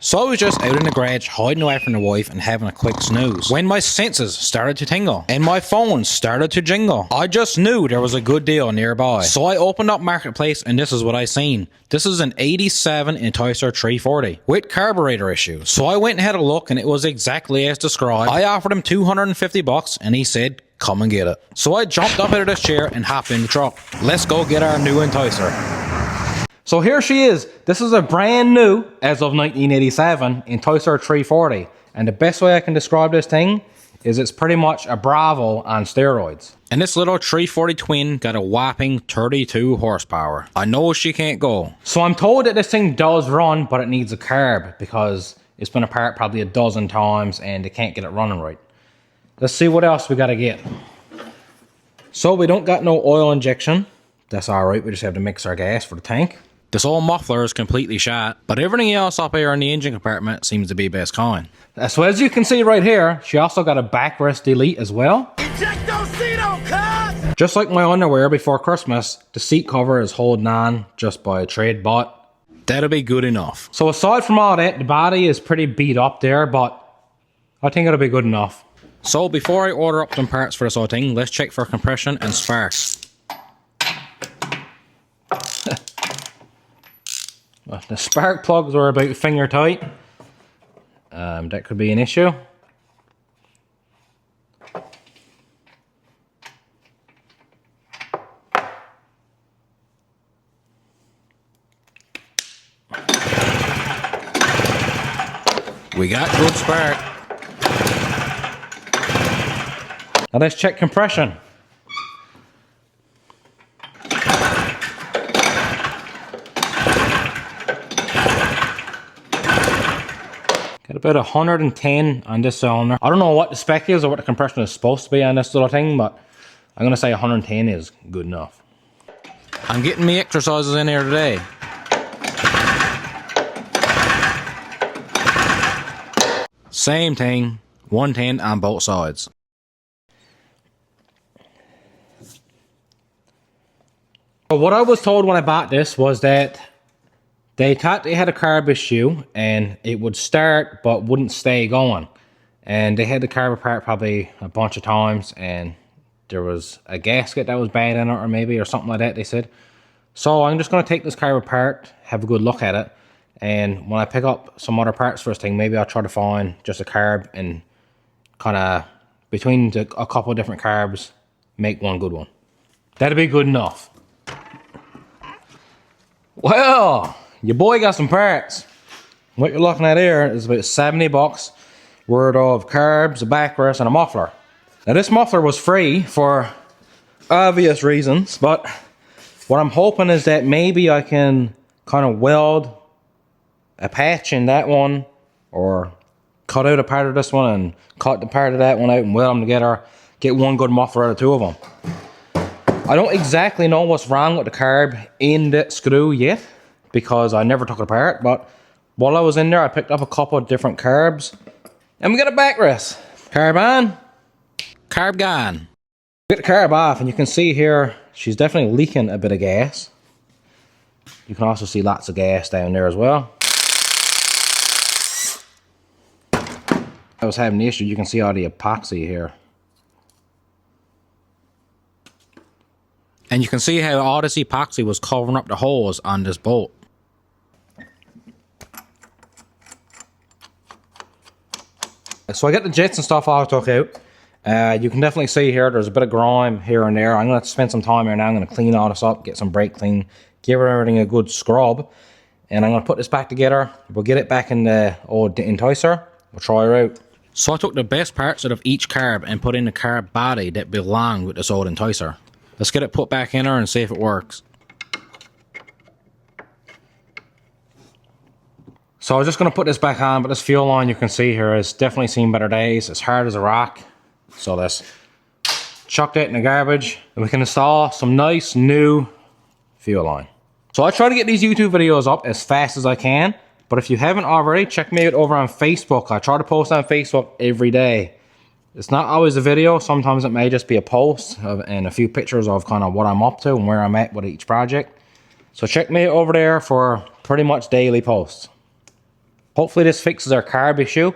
So I was just out in the garage hiding away from the wife and having a quick snooze when my senses started to tingle and my phone started to jingle. I just knew there was a good deal nearby. So I opened up Marketplace and this is what I seen. This is an 87 Enticer 340 with carburetor issues. So I went and had a look and it was exactly as described. I offered him $250 and he said, come and get it. So I jumped up out of this chair and hopped in the truck. Let's go get our new Enticer. So here she is. This is a brand new, as of 1987, Enticer 340. And the best way I can describe this thing is it's pretty much a Bravo on steroids. And this little 340 twin got a whopping 32 horsepower. I know she can't go. So I'm told that this thing does run, but it needs a carb because it's been apart probably a dozen times and they can't get it running right. Let's see what else we gotta get. So we don't got no oil injection. That's alright, we just have to mix our gas for the tank. This old muffler is completely shot, but everything else up here in the engine compartment seems to be best kind. So as you can see right here, she also got a backrest delete as well. Eject those seat on, cuz! Just like my underwear before Christmas, the seat cover is holding on just by a trade, but that'll be good enough. So aside from all that, the body is pretty beat up there, but I think it'll be good enough. So before I order up some parts for this whole thing, let's check for compression and sparks. The spark plugs are about finger tight. That could be an issue. We got good spark. Now let's check compression. Got about 110 on this cylinder. I don't know what the spec is or what the compression is supposed to be on this little thing, but I'm gonna say 110 is good enough. I'm getting me exercises in here today. Same thing, 110 on both sides. So what I was told when I bought this was that they thought they had a carb issue and it would start but wouldn't stay going. And they had the carb apart probably a bunch of times and there was a gasket that was bad in it or something like that, they said. So I'm just going to take this carb apart, have a good look at it. And when I pick up some other parts for this thing, maybe I'll try to find just a carb and kind of between a couple of different carbs, make one good one. That'll be good enough. Well, your boy got some parts. What you're looking at here is about 70 bucks worth of carbs, a backrest, and a muffler. Now this muffler was free for obvious reasons, but what I'm hoping is that maybe I can kind of weld a patch in that one or cut out a part of this one and cut the part of that one out and weld them together, get one good muffler out of two of them. I don't exactly know what's wrong with the carb in that screw yet, because I never took it apart, but while I was in there, I picked up a couple of different carbs, and we got a backrest. Carb on, carb gone. Get the carb off, and you can see here, she's definitely leaking a bit of gas. You can also see lots of gas down there as well. I was having the issue, you can see all the epoxy here. And you can see how all this epoxy was covering up the holes on this bolt. So I got the jets and stuff all took out. You can definitely see here there's a bit of grime here and there. I'm going to spend some time here now. I'm going to clean all this up, get some brake clean, give everything a good scrub. And I'm going to put this back together. We'll get it back in the old Enticer. We'll try her out. So I took the best parts out of each carb and put in the carb body that belonged with this old Enticer. Let's get it put back in her and see if it works. So I was just going to put this back on, but this fuel line you can see here has definitely seen better days. It's hard as a rock. So let's chuck that in the garbage and we can install some nice new fuel line. So I try to get these YouTube videos up as fast as I can, but if you haven't already, check me out over on Facebook. I try to post on Facebook every day. It's not always a video. Sometimes it may just be a post and a few pictures of kind of what I'm up to and where I'm at with each project. So check me out over there for pretty much daily posts. Hopefully this fixes our carb issue.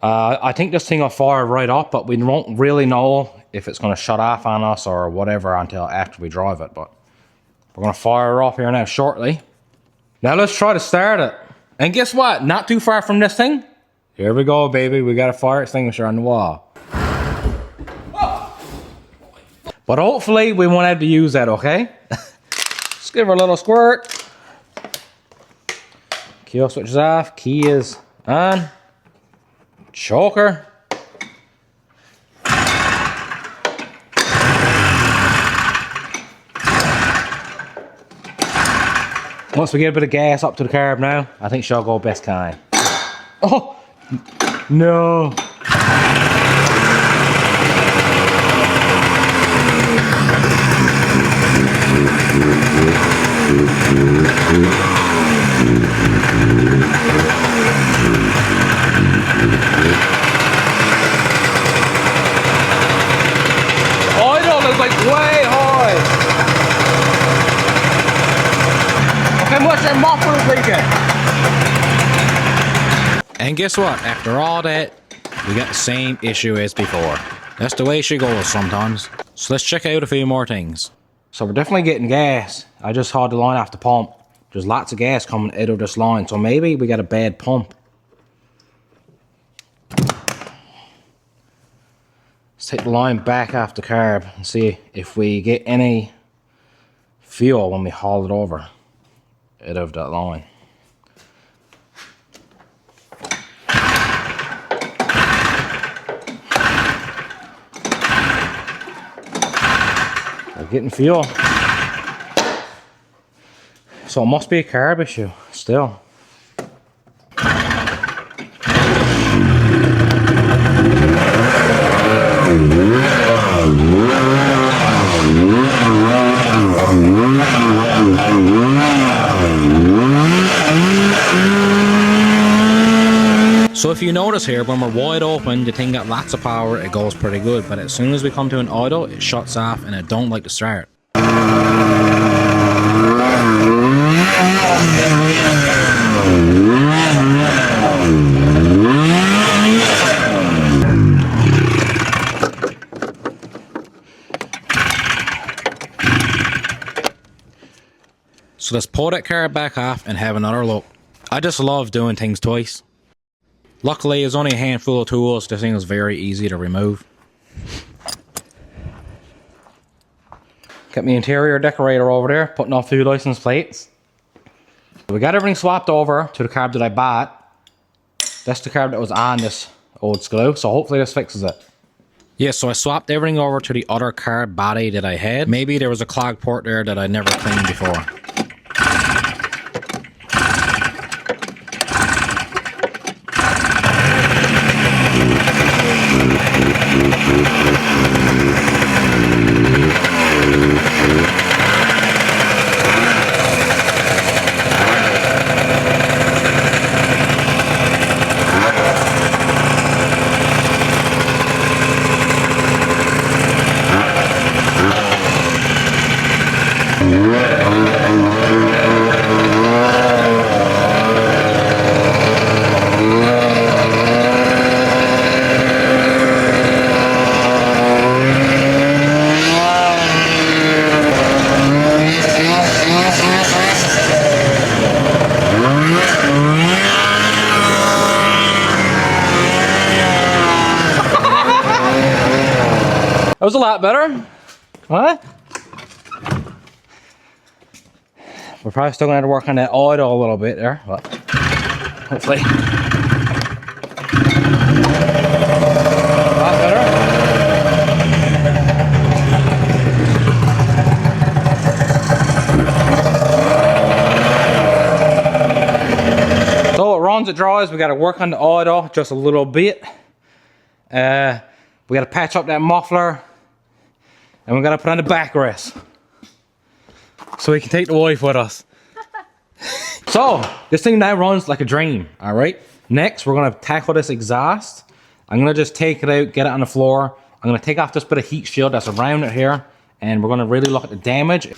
I think this thing will fire right up, but we won't really know if it's going to shut off on us or whatever until after we drive it. But we're going to fire her up here now shortly. Now let's try to start it. And guess what? Not too far from this thing. Here we go, baby. We got a fire extinguisher on the wall. But hopefully we won't have to use that, okay? Let's give her a little squirt. Key switch is off. Key is on. Choker. Once we get a bit of gas up to the carb now, I think she'll go best kind. Oh! No! Idle is like way high. Look how much that muffler's leaking. And guess what? After all that, we got the same issue as before. That's the way she goes sometimes. So let's check out a few more things. So we're definitely getting gas. I just hauled the line off the pump. There's lots of gas coming out of this line, so maybe we got a bad pump. Let's take the line back off the carb and see if we get any fuel when we haul it over out of that line. We're getting fuel. So it must be a carb issue still. So if you notice here, when we're wide open, the thing got lots of power, it goes pretty good. But as soon as we come to an idle, it shuts off and it don't like to start. So let's pull that car back off and have another look. I just love doing things twice. Luckily, it's only a handful of tools. This thing is very easy to remove. Got my interior decorator over there, putting off 2 license plates. We got everything swapped over to the carb that I bought. That's the carb that was on this old screw, so hopefully this fixes it. Yeah, so I swapped everything over to the other carb body that I had. Maybe there was a clog port there that I never cleaned before. That was a lot better. What? We're probably still going to have to work on that idle a little bit there, but hopefully. A lot better. So it runs, it dries. We got to work on the idle just a little bit. We got to patch up that muffler. And we gotta put on the backrest so we can take the wife with us. So this thing now runs like a dream. All right. Next, we're gonna tackle this exhaust. I'm gonna just take it out, get it on the floor. I'm gonna take off this bit of heat shield that's around it here, and we're gonna really look at the damage.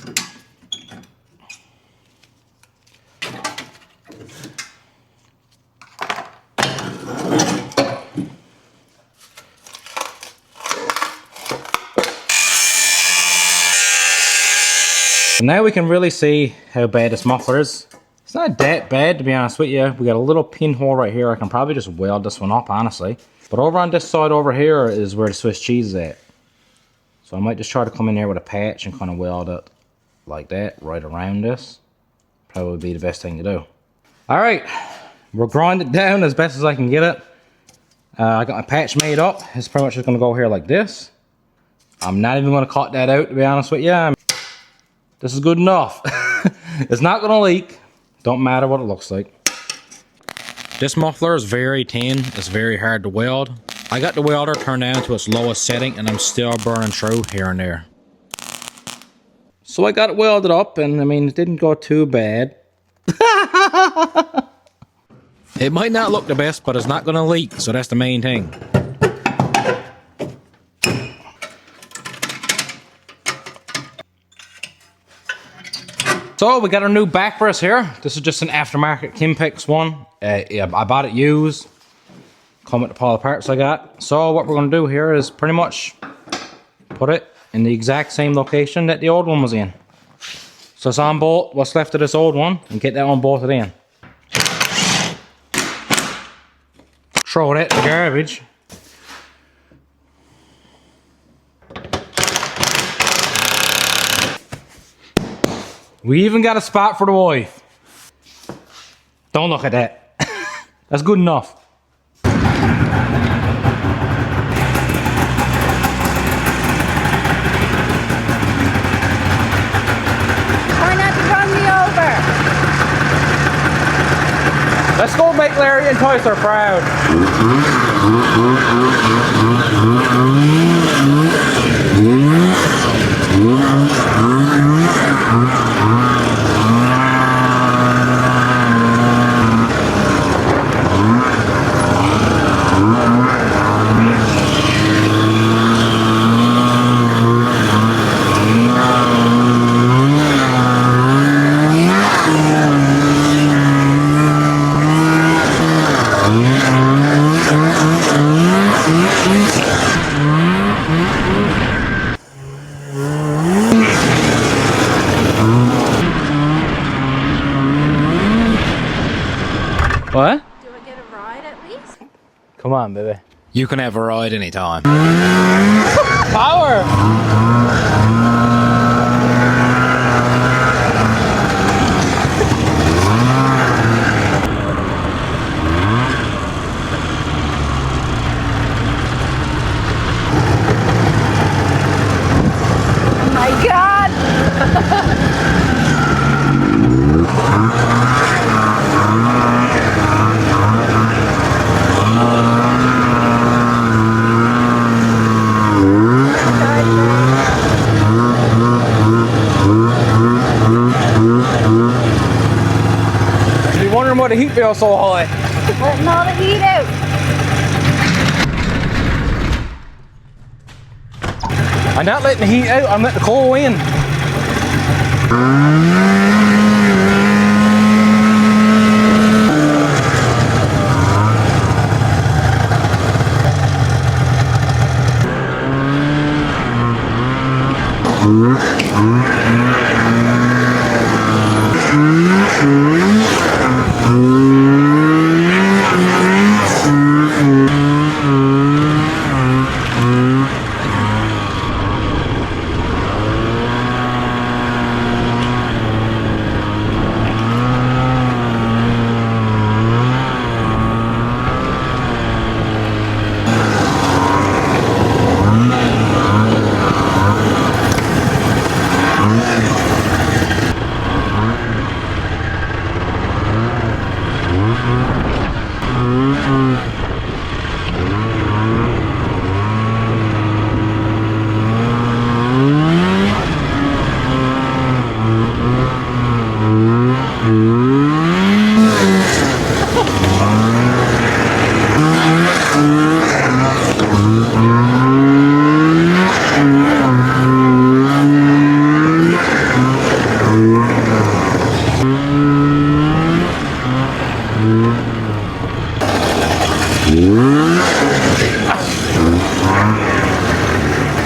Now we can really see how bad this muffler is. It's not that bad, to be honest with you. We got a little pinhole right here. I can probably just weld this one up, honestly. But over on this side over here is where the Swiss cheese is at. So I might just try to come in there with a patch and kind of weld it like that, right around this. Probably be the best thing to do. Alright, we'll grind it down as best as I can get it. I got my patch made up. It's pretty much just going to go here like this. I'm not even going to cut that out, to be honest with you. This is good enough. It's not going to leak. Don't matter what it looks like. This muffler is very thin. It's very hard to weld. I got the welder turned down to its lowest setting and I'm still burning through here and there. So I got it welded up and I mean, it didn't go too bad. It might not look the best, but it's not going to leak, so that's the main thing. So we got our new backrest here. This is just an aftermarket Kimpex one. Yeah, I bought it used. Come with the all the parts I got. So what we're going to do here is pretty much put it in the exact same location that the old one was in. So it's on bolt what's left of this old one and get that one bolted in. Throw that in the garbage. We even got a spot for the wife. Don't look at that. That's good enough. Try not to run me over. Let's go make Larry Enticer proud. What? Do I get a ride at least? Come on, baby. You can have a ride anytime. Power! Oh my God! You're wondering why the heat feels so high. Letting all the heat out. I'm not letting the heat out, I'm letting the cold in.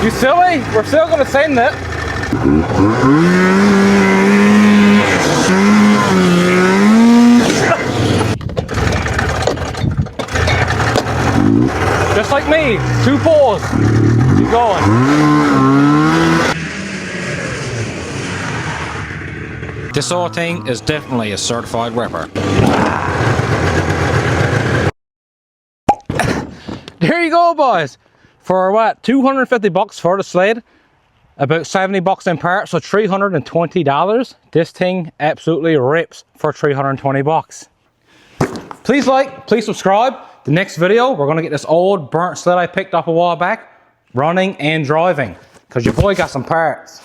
You silly? We're still gonna send it. Just like me, 2 pulls. Keep going. This whole thing is definitely a certified ripper. There you go, boys. For what, 250 bucks for the sled, about 70 bucks in parts, so $320. This thing absolutely rips for 320 bucks. Please like, please subscribe. The next video, we're gonna get this old burnt sled I picked up a while back running and driving, because your boy got some parts.